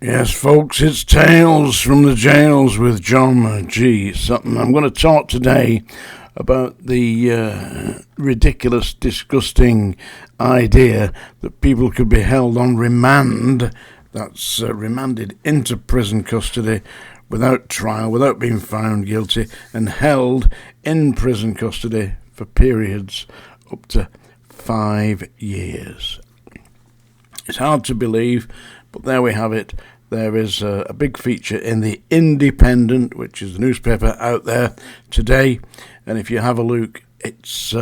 Yes, folks, it's Tales from the Jails with John G. Sutton. I'm going to talk today about the ridiculous, disgusting idea that people could be held on remand, that's remanded into prison custody without trial, without being found guilty, and held in prison custody for periods up to 5 years. It's hard to believe, but there we have it. There is a big feature in the Independent, which is the newspaper out there today. And if you have a look, it's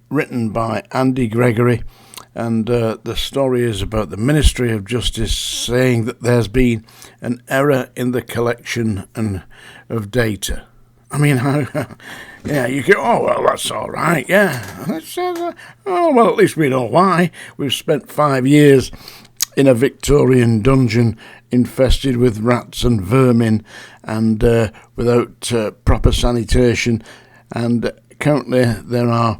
written by Andy Gregory. And the story is about the Ministry of Justice saying that there's been an error in the collection of data. I mean, yeah, you go, oh, well, that's all right, yeah. Oh, well, at least we know why. We've spent 5 years in a Victorian dungeon infested with rats and vermin and without proper sanitation. And currently there are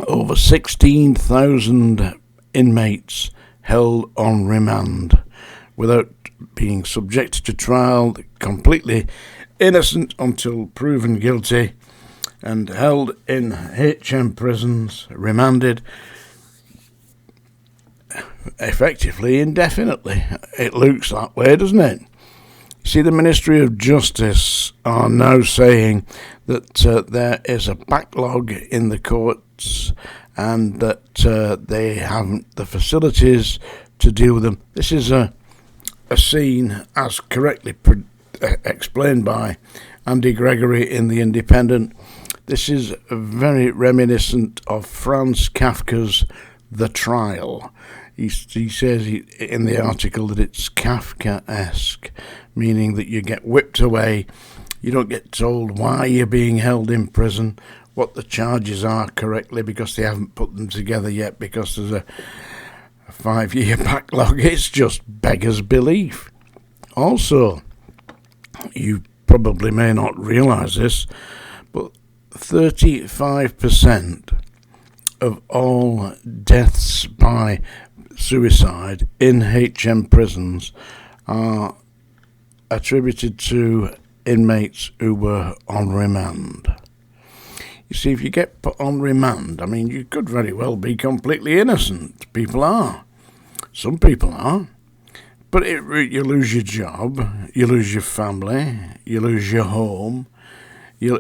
over 16,000 inmates held on remand without being subjected to trial, completely innocent until proven guilty, and held in HM prisons, remanded effectively indefinitely. It looks that way, doesn't it? See, the Ministry of Justice are now saying that there is a backlog in the courts and that they haven't the facilities to deal with them. This is a scene, as correctly explained by Andy Gregory in The Independent. This is very reminiscent of Franz Kafka's The Trial. He says in the article that it's Kafkaesque, meaning that you get whipped away, you don't get told why you're being held in prison, what the charges are correctly, because they haven't put them together yet, because there's a 5-year backlog. It's just beggars belief. Also, you probably may not realise this, but 35% of all deaths by suicide in HM prisons are attributed to inmates who were on remand. You see, if you get put on remand, I mean, you could very well be completely innocent. People are. Some people are. But you lose your job, you lose your family, you lose your home, you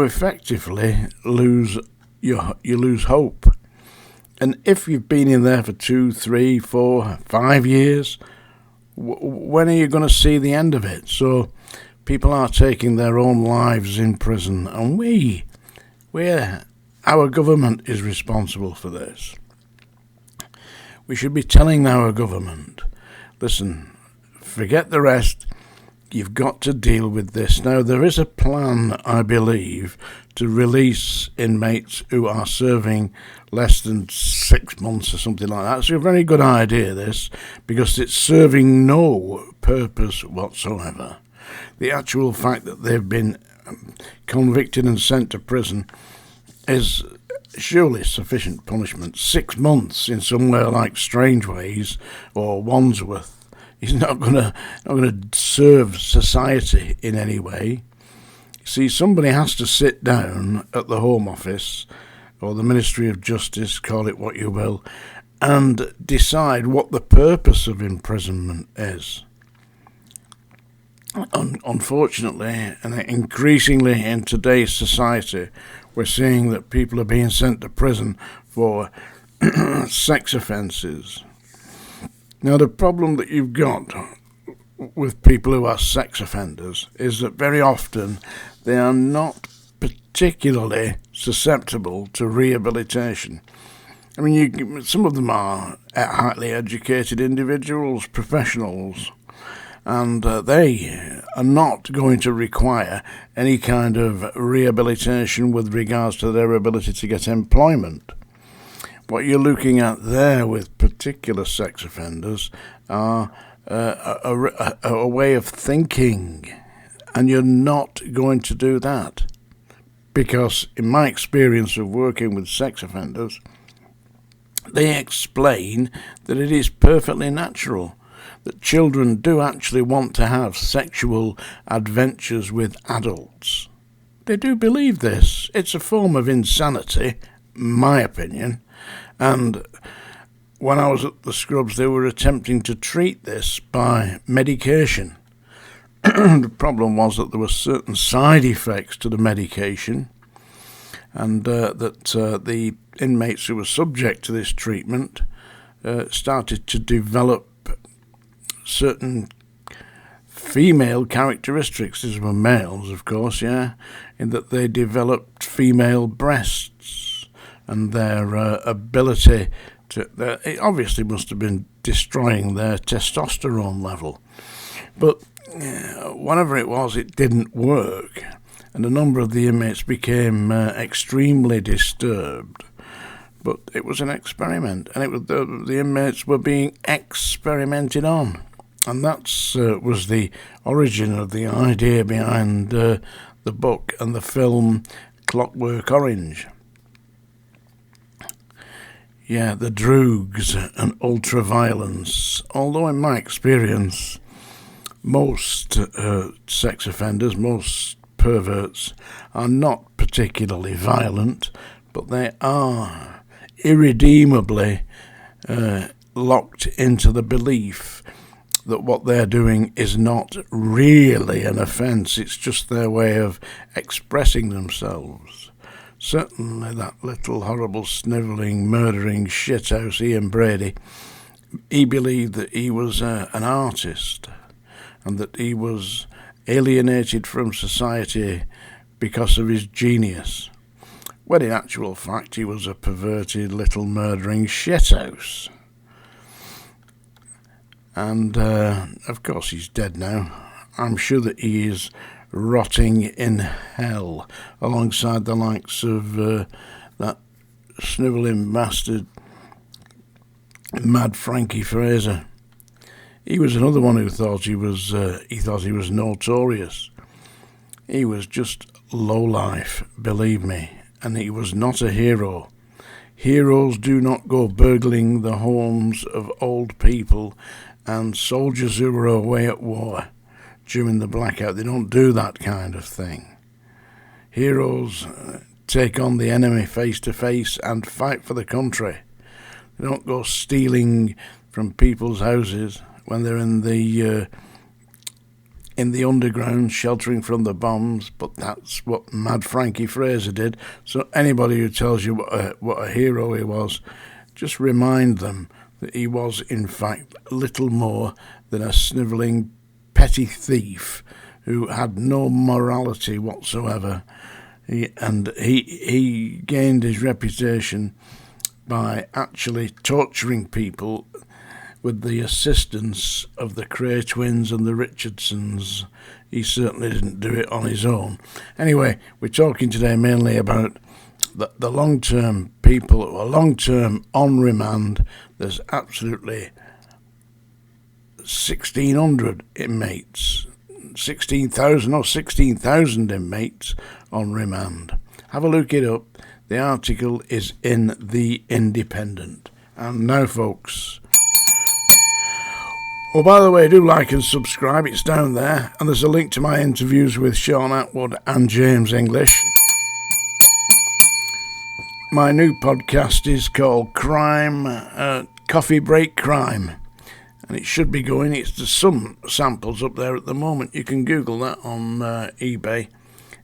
effectively lose hope. And if you've been in there for 2, 3, 4, 5 years, when are you going to see the end of it? So people are taking their own lives in prison, and our government is responsible for this. We should be telling our government, listen, forget the rest, you've got to deal with this. Now, there is a plan, I believe, to release inmates who are serving less than 6 months or something like that. It's a very good idea, this, because it's serving no purpose whatsoever. The actual fact that they've been convicted and sent to prison is surely sufficient punishment. 6 months in somewhere like Strangeways or Wandsworth is not going to serve society in any way. See, somebody has to sit down at the Home Office or the Ministry of Justice, call it what you will, and decide what the purpose of imprisonment is. Unfortunately, and increasingly in today's society, we're seeing that people are being sent to prison for sex offences. Now, the problem that you've got with people who are sex offenders is that very often they are not particularly susceptible to rehabilitation. I mean, some of them are highly educated individuals, professionals, and they are not going to require any kind of rehabilitation with regards to their ability to get employment. What you're looking at there with particular sex offenders are a way of thinking, and you're not going to do that. Because in my experience of working with sex offenders, they explain that it is perfectly natural that children do actually want to have sexual adventures with adults. They do believe this. It's a form of insanity, my opinion. And when I was at the Scrubs, they were attempting to treat this by medication. The problem was that there were certain side effects to the medication, and that the inmates who were subject to this treatment started to develop certain female characteristics. These were males, of course, yeah, in that they developed female breasts, and their ability to... it obviously must have been destroying their testosterone level. But whatever it was, it didn't work, and a number of the inmates became extremely disturbed. But it was an experiment, and it was the inmates were being experimented on, and that was the origin of the idea behind the book and the film Clockwork Orange. Yeah, the droogs and ultra-violence, although in my experience, most sex offenders, most perverts, are not particularly violent, but they are irredeemably locked into the belief that what they're doing is not really an offence, it's just their way of expressing themselves. Certainly that little horrible snivelling, murdering shithouse Ian Brady, he believed that he was an artist, and that he was alienated from society because of his genius, when in actual fact he was a perverted little murdering shithouse. And of course he's dead now. I'm sure that he is rotting in hell alongside the likes of that snivelling bastard Mad Frankie Fraser. He was another one who thought he was notorious. He was just low life, believe me, and he was not a hero. Heroes do not go burgling the homes of old people and soldiers who are away at war during the blackout. They don't do that kind of thing. Heroes take on the enemy face to face and fight for the country. They don't go stealing from people's houses when they're in the underground sheltering from the bombs, but that's what Mad Frankie Fraser did. So anybody who tells you what a hero he was, just remind them that he was in fact little more than a snivelling petty thief who had no morality whatsoever. He gained his reputation by actually torturing people with the assistance of the Cray twins and the Richardsons. He certainly didn't do it on his own. Anyway, we're talking today mainly about the long-term people who are long-term on remand. There's absolutely 1,600 inmates, 16,000 inmates on remand. Have a look it up. The article is in The Independent. And now, folks... Oh, by the way, do like and subscribe. It's down there. And there's a link to my interviews with Sean Atwood and James English. My new podcast is called Coffee Break Crime. And it should be going. There's some samples up there at the moment. You can Google that on eBay.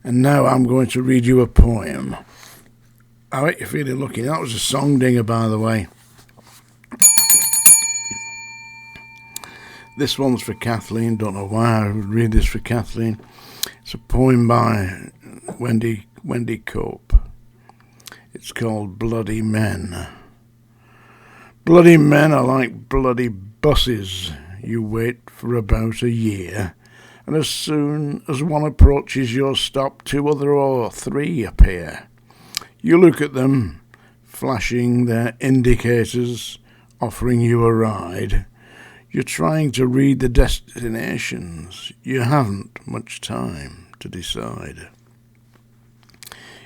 And now I'm going to read you a poem. I bet you're feeling lucky. That was a song dinger, by the way. This one's for Kathleen. Don't know why I would read this for Kathleen. It's a poem by Wendy Cope. It's called Bloody Men. Bloody men are like bloody buses. You wait for about a year, and as soon as one approaches your stop, 2 other or 3 appear. You look at them, flashing their indicators, offering you a ride. You're trying to read the destinations. You haven't much time to decide.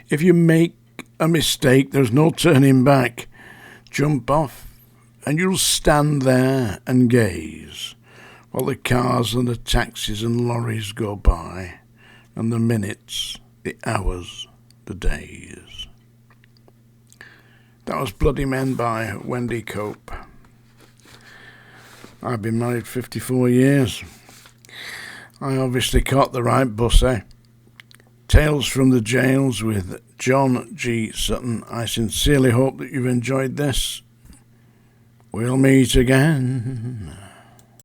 If you make a mistake, there's no turning back. Jump off, and you'll stand there and gaze while the cars and the taxis and lorries go by, and the minutes, the hours, the days. That was Bloody Men by Wendy Cope. I've been married 54 years. I obviously caught the right bus, eh? Tales from the Jails with John G. Sutton. I sincerely hope that you've enjoyed this. We'll meet again.